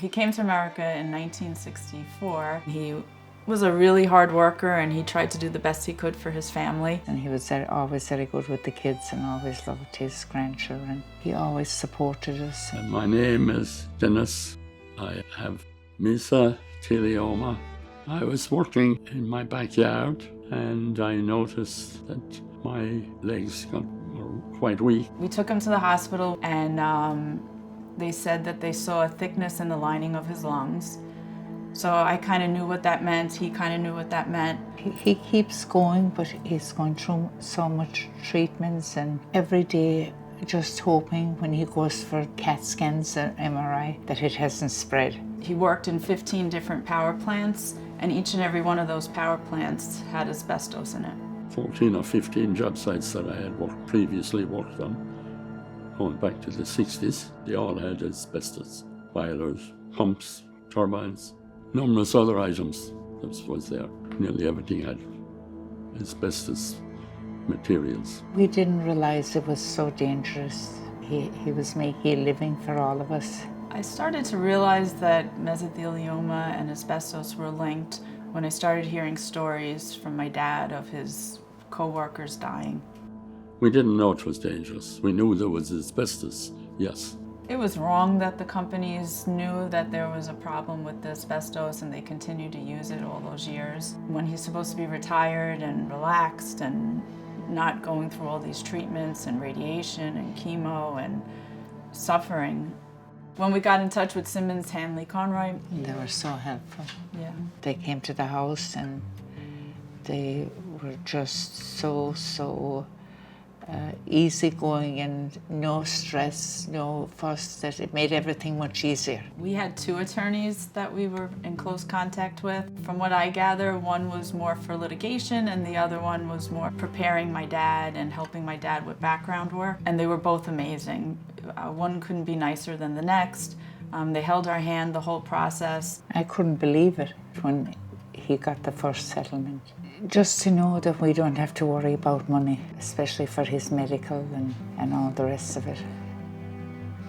He came to America in 1964. He was a really hard worker and he tried to do the best he could for his family. And he was always very good with the kids and always loved his grandchildren. He always supported us. My name is Denis. I have Mesothelioma. I was working in my backyard and I noticed that my legs were quite weak. We took him to the hospital and they said that they saw a thickness in the lining of his lungs. So I kind of knew what that meant. He kind of knew what that meant. He keeps going, but he's going through so much treatments and every day just hoping when he goes for CAT scans or MRI that it hasn't spread. He worked in 15 different power plants and each and every one of those power plants had asbestos in it. 14 or 15 job sites that I had previously worked on, going back to the 60s, they all had asbestos. Boilers, pumps, turbines, numerous other items that was there. Nearly everything had asbestos materials. We didn't realize it was so dangerous. He was making a living for all of us. I started to realize that mesothelioma and asbestos were linked when I started hearing stories from my dad of his co-workers dying. We didn't know it was dangerous. We knew there was asbestos, yes. It was wrong that the companies knew that there was a problem with the asbestos and they continued to use it all those years. When he's supposed to be retired and relaxed and not going through all these treatments and radiation and chemo and suffering. When we got in touch with Simmons, Hanley, Conroy, they were so helpful. Yeah. They came to the house and they were just so easygoing and no stress, no fuss, that it made everything much easier. We had 2 attorneys that we were in close contact with. From what I gather, one was more for litigation and the other one was more preparing my dad and helping my dad with background work. And they were both amazing. One couldn't be nicer than the next. They held our hand the whole process. I couldn't believe it when he got the first settlement. Just to know that we don't have to worry about money, especially for his medical and all the rest of it.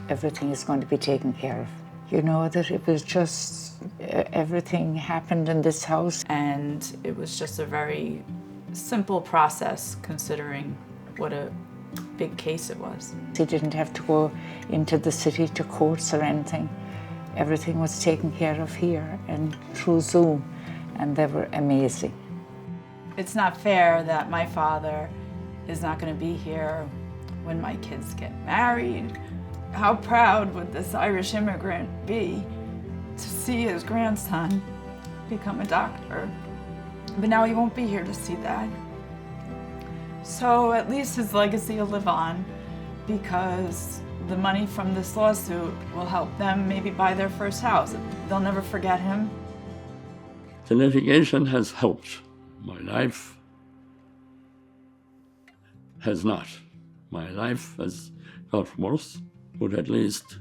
Everything is going to be taken care of. You know that it was just, everything happened in this house. And it was just a very simple process considering what a big case it was. He didn't have to go into the city to courts or anything. Everything was taken care of here and through Zoom, and they were amazing. It's not fair that my father is not going to be here when my kids get married. How proud would this Irish immigrant be to see his grandson become a doctor? But now he won't be here to see that. So at least his legacy will live on because the money from this lawsuit will help them maybe buy their first house. They'll never forget him. The litigation has helped. My life has not. My life has got worse, but at least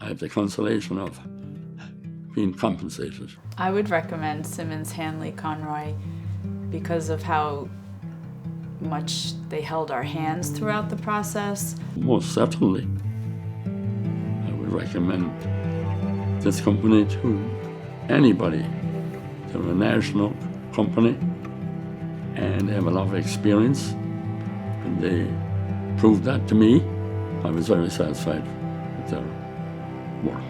I have the consolation of being compensated. I would recommend Simmons, Hanley, Conroy because of how much they held our hands throughout the process. Most certainly. I would recommend this company to anybody. They're a national company and they have a lot of experience and they proved that to me. I was very satisfied with their work.